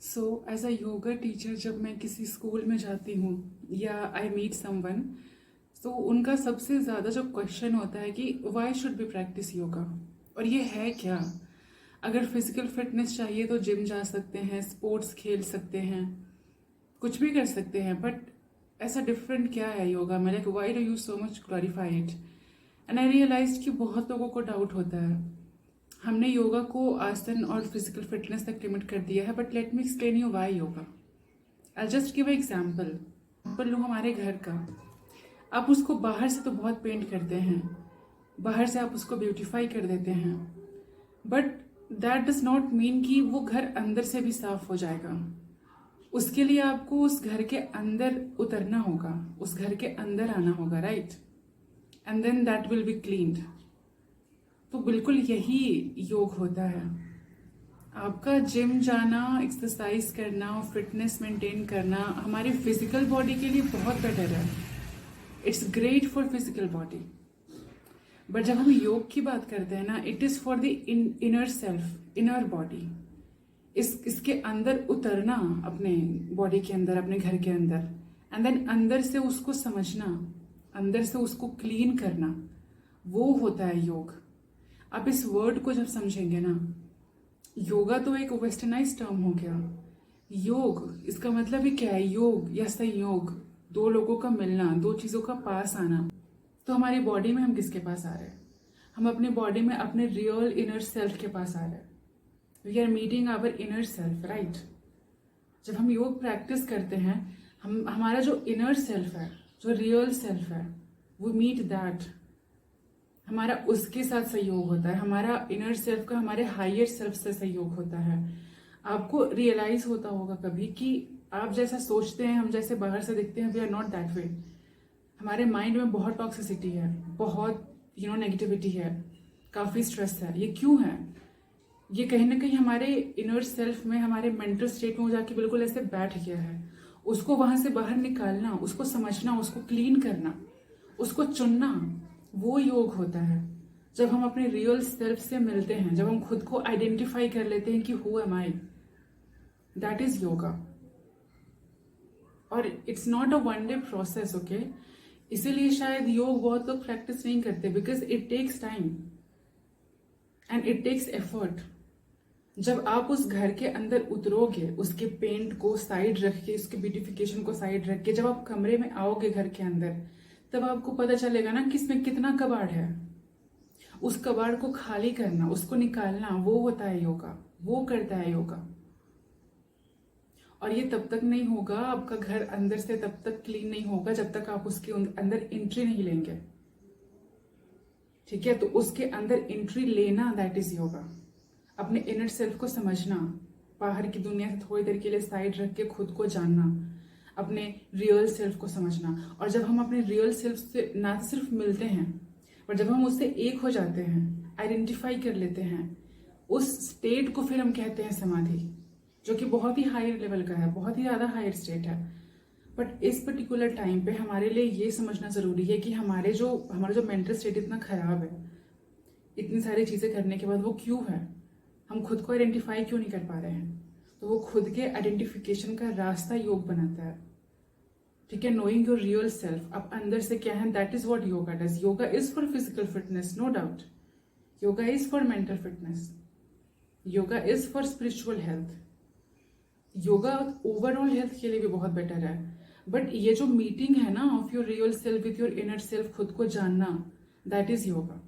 So as a yoga teacher जब मैं किसी स्कूल में जाती हूँ या आई मीट समवन, तो उनका सबसे ज़्यादा जो क्वेश्चन होता है कि why should be practice yoga, और ये है क्या। अगर फिजिकल फिटनेस चाहिए तो जिम जा सकते हैं, स्पोर्ट्स खेल सकते हैं, कुछ भी कर सकते हैं, बट ऐसा डिफरेंट क्या है योगा में? Like why do you so much glorify it? And I realise कि बहुत लोगों को डाउट होता है। हमने योगा को आसन और फिजिकल फिटनेस तक लिमिट कर दिया है, but let me explain you why yoga. I just give example लो हमारे घर का। आप उसको बाहर से तो बहुत पेंट करते हैं, बाहर से आप उसको ब्यूटीफाई कर देते हैं, but that does not mean कि वो घर अंदर से भी साफ हो जाएगा। उसके लिए आपको उस घर के अंदर उतरना होगा, उस घर के अंदर आना होगा, right? And then that will be cleaned. तो बिल्कुल यही योग होता है। आपका जिम जाना, एक्सरसाइज करना और फिटनेस मेंटेन करना हमारी फिजिकल बॉडी के लिए बहुत बेटर है। It's great for physical body. But जब हम योग की बात करते हैं ना, it is for the inner self, inner body. इसके अंदर उतरना, अपने बॉडी के अंदर, अपने घर के अंदर, एंड देन अंदर से उसको समझना, अंदर से उसको क्लीन करना, वो होता है योग। आप इस वर्ड को जब समझेंगे ना, योगा तो एक वेस्टर्नाइज टर्म हो गया। योग इसका मतलब ही क्या है? योग या संयोग, दो लोगों का मिलना, दो चीजों का पास आना। तो हमारी बॉडी में हम किसके पास आ रहे हैं? हम अपने बॉडी में अपने रियल इनर सेल्फ के पास आ रहे हैं। We are meeting our inner self, right? जब हम योग प्रैक्टिस करते हैं, हमारा जो इनर सेल्फ है, जो रियल सेल्फ है, वो मीट दैट। हमारा उसके साथ सहयोग होता है, हमारा इनर सेल्फ का हमारे हायर सेल्फ से सहयोग होता है। आपको रियलाइज होता होगा कभी कि आप जैसा सोचते हैं, हम जैसे बाहर से दिखते हैं, we are not that way. हमारे माइंड में बहुत टॉक्सिसिटी है, बहुत नेगेटिविटी है, काफी स्ट्रेस है। ये क्यों है? ये कहीं ना कहीं हमारे इनर सेल्फ में, हमारे मेंटल स्टेट में जाके बिल्कुल ऐसे बैठ गया है। उसको वहां से बाहर निकालना, उसको समझना, उसको क्लीन करना, उसको चुनना, वो योग होता है। जब हम अपने रियल सेल्फ से मिलते हैं, जब हम खुद को आइडेंटिफाई कर लेते हैं कि who am I, that is yoga. और it's not a one day process, okay? इसीलिए शायद योग बहुत लोग प्रैक्टिस नहीं करते, because it takes time and it takes effort. जब आप उस घर के अंदर उतरोगे, उसके पेंट को साइड रख के, उसके ब्यूटिफिकेशन को साइड रख के, जब आप कमरे में आओगे घर के अंदर, तब आपको पता चलेगा ना कि इसमें कितना कबाड़ है। उस कबाड़ को खाली करना, उसको निकालना, वो होता है योगा, वो करता है योगा। और ये तब तक नहीं होगा, आपका घर अंदर से तब तक क्लीन नहीं होगा जब तक आप उसके अंदर एंट्री नहीं लेंगे, ठीक है? तो उसके अंदर एंट्री लेना, दैट इज योगा। अपने इनर सेल्फ को समझना, बाहर की दुनिया से थोड़ी देर के लिए साइड रख के खुद को जानना, अपने रियल सेल्फ को समझना। और जब हम अपने रियल सेल्फ से ना सिर्फ मिलते हैं, पर जब हम उससे एक हो जाते हैं, आइडेंटिफाई कर लेते हैं, उस स्टेट को फिर हम कहते हैं समाधि, जो कि बहुत ही हायर लेवल का है, बहुत ही ज्यादा हायर स्टेट है। बट इस पर्टिकुलर टाइम पे हमारे लिए ये समझना जरूरी है कि हमारा जो मेंटल स्टेट इतना खराब है, इतनी सारी चीजें करने के बाद वो क्यों है? हम खुद को आइडेंटिफाई क्यों नहीं कर पा रहे हैं? तो वो खुद के आइडेंटिफिकेशन का रास्ता योग बनाता है, ठीक है? नोइंग योर रियल सेल्फ, आप अंदर से क्या है, that is what yoga does. Yoga is for physical fitness, no doubt. Yoga is for mental fitness, yoga is for spiritual health. Yoga overall health के लिए भी बहुत बेटर है। बट ये जो मीटिंग है ना, of your real self with your inner self, खुद को जानना, दैट इज योगा।